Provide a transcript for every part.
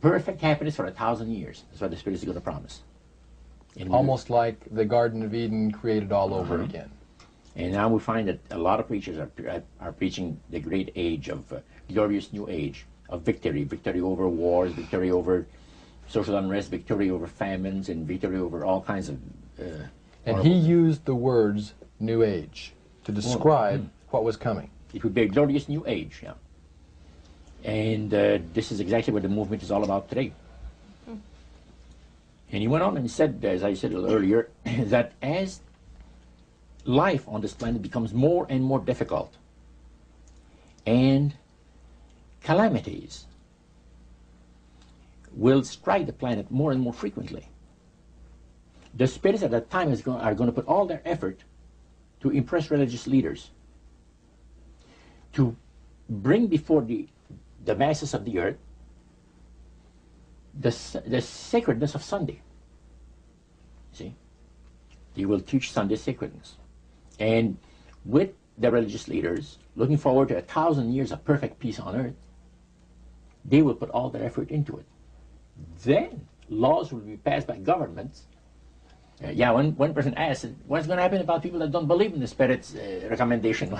perfect happiness for 1,000 years. That's what the Spirit is going to promise. Almost like the Garden of Eden created all over again. And now we find that a lot of preachers are preaching the great age of glorious new age of victory. Victory over wars, victory over social unrest, victory over famines, and victory over all kinds of and he used the words new age to describe what was coming. It would be a glorious new age, yeah. And this is exactly what the movement is all about today. And he went on and said, as I said earlier, that as life on this planet becomes more and more difficult, and calamities will strike the planet more and more frequently, the spirits at that time are going to put all their effort to impress religious leaders, to bring before the masses of the earth the sacredness of Sunday. See? They will teach Sunday sacredness. And with the religious leaders, looking forward to 1,000 years of perfect peace on earth, they will put all their effort into it. Then laws will be passed by governments. One person asked, what's going to happen about people that don't believe in the Spirit's recommendation?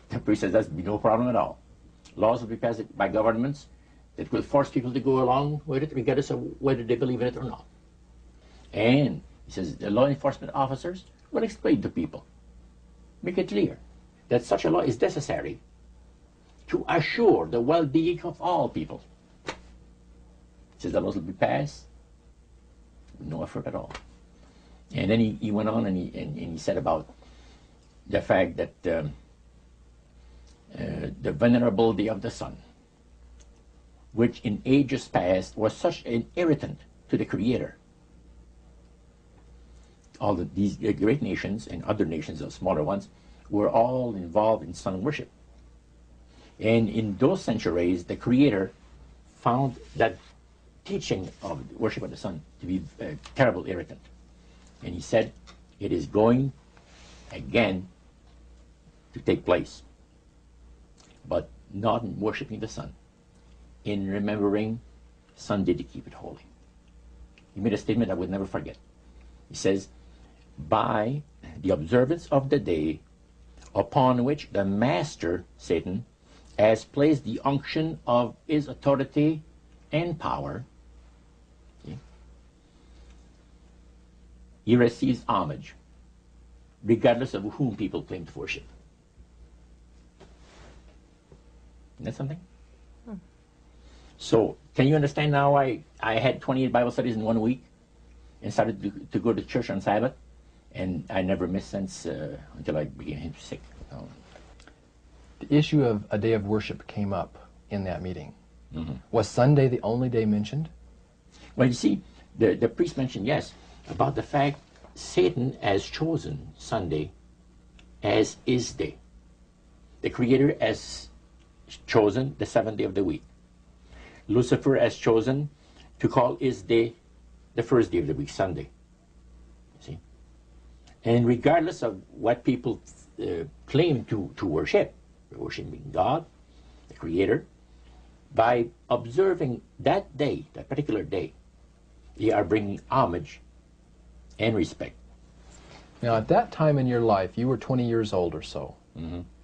The priest says, that's no problem at all. Laws will be passed by governments that will force people to go along with it, regardless of whether they believe in it or not. And he says the law enforcement officers will explain to people, make it clear that such a law is necessary to assure the well-being of all people. He says the laws will be passed with no effort at all. And then he went on and he said about the fact that the venerability of the sun, which in ages past was such an irritant to the Creator. All these great nations and other nations, the smaller ones, were all involved in sun worship. And in those centuries, the Creator found that teaching of worship of the sun to be a terrible irritant. And he said, it is going again to take place, but not in worshiping the sun, in remembering Sunday to keep it holy. He made a statement I would never forget. He says, by the observance of the day upon which the master, Satan, has placed the unction of his authority and power, he receives homage, regardless of whom people claim to worship. Isn't that something? So, can you understand now why I had 28 Bible studies in 1 week and started to go to church on Sabbath? And I never missed since until I became sick. The issue of a day of worship came up in that meeting. Was Sunday the only day mentioned? Well, you see, the priest mentioned, yes, about the fact Satan has chosen Sunday as his day. The Creator has chosen the 7th day of the week. Lucifer has chosen to call his day the first day of the week, Sunday. See? And regardless of what people claim to worship, worshiping God, the Creator, by observing that day, that particular day, they are bringing homage and respect. Now, at that time in your life, you were 20 years old or so.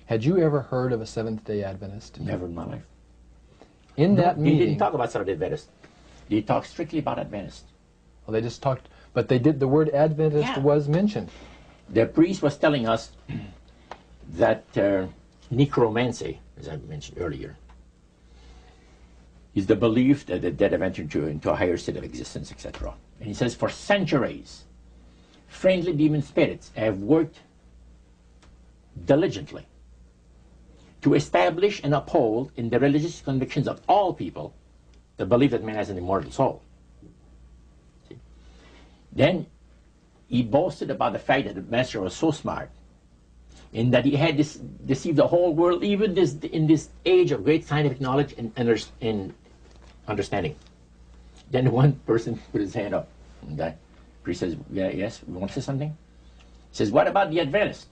Had you ever heard of a Seventh-day Adventist? Never in my life. In that meeting, they didn't talk about Seventh-day Adventist. They talked strictly about Adventist. Well, they just talked, but they did. The word Adventist was mentioned. The priest was telling us that necromancy, as I mentioned earlier, is the belief that the dead have entered into a higher state of existence, etc. And he says, for centuries, friendly demon spirits have worked diligently to establish and uphold in the religious convictions of all people the belief that man has an immortal soul. See? Then he boasted about the fact that the master was so smart in that he had deceived the whole world, even in this age of great scientific knowledge and understanding. Then one person put his hand up, and that priest says, yes, we want to say something? He says, what about the Adventists?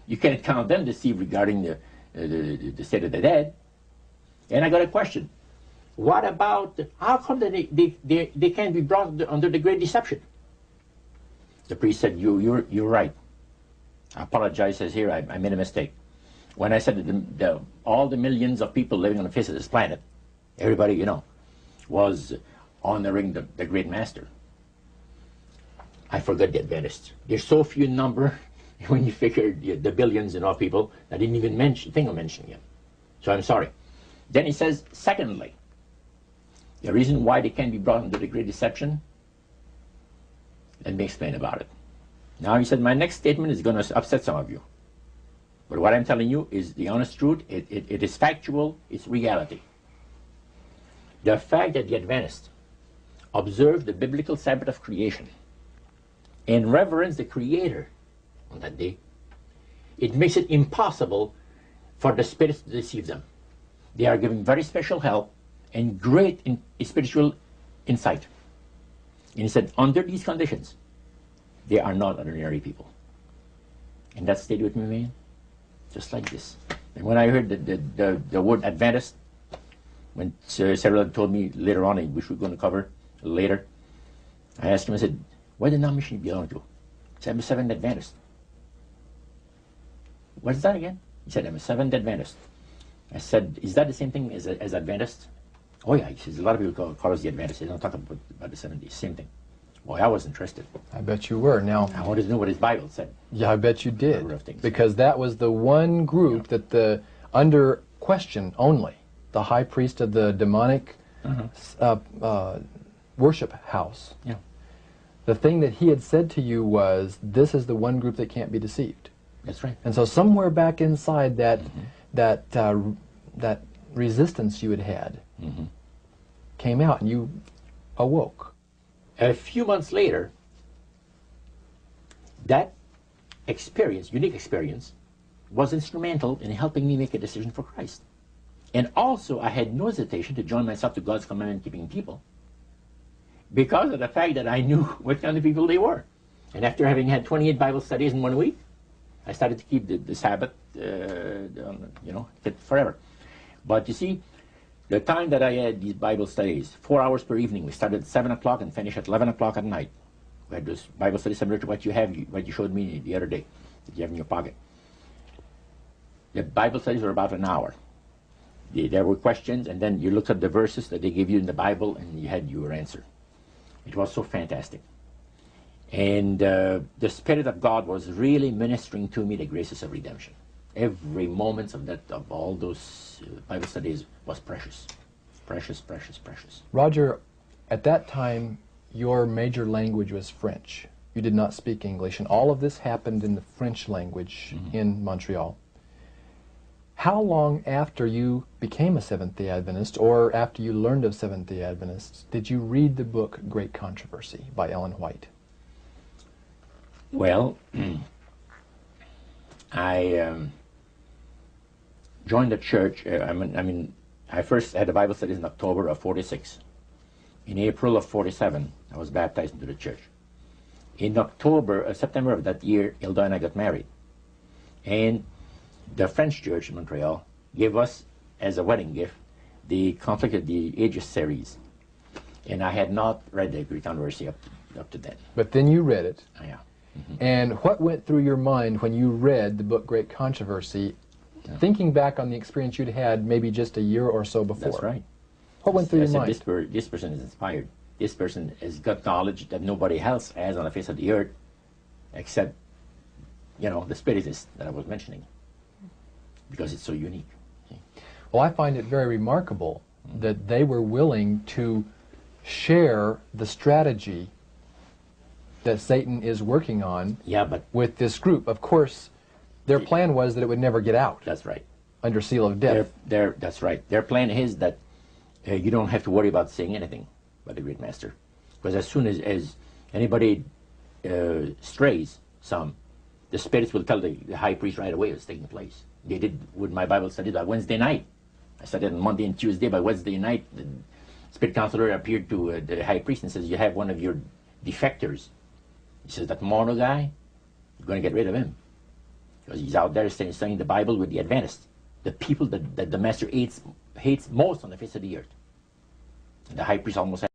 You can't count them deceived regarding the state of the dead. And I got a question. What about, how come that they can't be brought under the great deception? The priest said, you're right. I apologize, says here, I made a mistake. When I said that all the millions of people living on the face of this planet, everybody, you know, was honoring the great master, I forgot the Adventists. There's so few in number when you figure the billions and all people, I didn't even think of mentioning it. So I'm sorry. Then he says, secondly, the reason why they can't be brought under the great deception, let me explain about it. Now he said, my next statement is going to upset some of you. But what I'm telling you is the honest truth. It is factual. It's reality. The fact that the Adventists observe the biblical Sabbath of creation and reverence the Creator on that day, it makes it impossible for the spirits to deceive them. They are given very special help and great spiritual insight. And he said, under these conditions, they are not ordinary people. And that stayed with me, man, just like this. And when I heard the word Adventist, when Sarah told me later on, which we're going to cover later, I asked him, I said, what denomination do you belong to? He said, I'm a Seventh Adventist. What is that again? He said, I'm a Seventh Adventist. I said, is that the same thing as Adventist? Oh yeah, he says, a lot of people call us the Adventists. They don't talk about the 70s, same thing. Boy, I was interested. I bet you were. Now, I wanted to know what his Bible said. Yeah, I bet you did. Because that was the one group that under question only, the high priest of the demonic worship house. Yeah. The thing that he had said to you was, this is the one group that can't be deceived. That's right. And so somewhere back inside that that resistance you had came out, and you awoke. A few months later, that experience, unique experience, was instrumental in helping me make a decision for Christ. And also, I had no hesitation to join myself to God's commandment-keeping people because of the fact that I knew what kind of people they were. And after having had 28 Bible studies in 1 week, I started to keep the Sabbath, fit forever. But you see, the time that I had these Bible studies, 4 hours per evening, we started at 7 o'clock and finished at 11 o'clock at night. We had this Bible study similar to what you showed me the other day, that you have in your pocket. The Bible studies were about an hour. There were questions, and then you looked at the verses that they gave you in the Bible, and you had your answer. It was so fantastic. And the Spirit of God was really ministering to me the graces of redemption. Every moment of all those Bible studies was precious. Precious, precious, precious. Roger, at that time, your major language was French. You did not speak English, and all of this happened in the French language in Montreal. How long after you became a Seventh-day Adventist, or after you learned of Seventh-day Adventists, did you read the book Great Controversy by Ellen White? Well, I joined the church. I first had the Bible studies in October of 46. In April of 47, I was baptized into the church. In September of that year, Hilda and I got married. And the French church in Montreal gave us, as a wedding gift, the Conflict of the Ages series. And I had not read the Great Controversy up to then. But then you read it. Yeah. And what went through your mind when you read the book Great Controversy, thinking back on the experience you'd had maybe just a year or so before? That's right. What went through your mind? This person is inspired. This person has got knowledge that nobody else has on the face of the earth, except, the Spiritists that I was mentioning, because it's so unique. Well, I find it very remarkable that they were willing to share the strategy that Satan is working on with this group. Of course, their plan was that it would never get out. That's right. Under seal of death. That's right. Their plan is that you don't have to worry about saying anything by the great master. Because as soon as anybody strays some, the spirits will tell the high priest right away what's taking place. They did with my Bible study that Wednesday night. I studied on Monday and Tuesday. By Wednesday night, the spirit counselor appeared to the high priest and says, you have one of your defectors. He says, that Morneau guy, you're going to get rid of him. Because he's out there studying the Bible with the Adventists, the people that the master hates most on the face of the earth. The high priest almost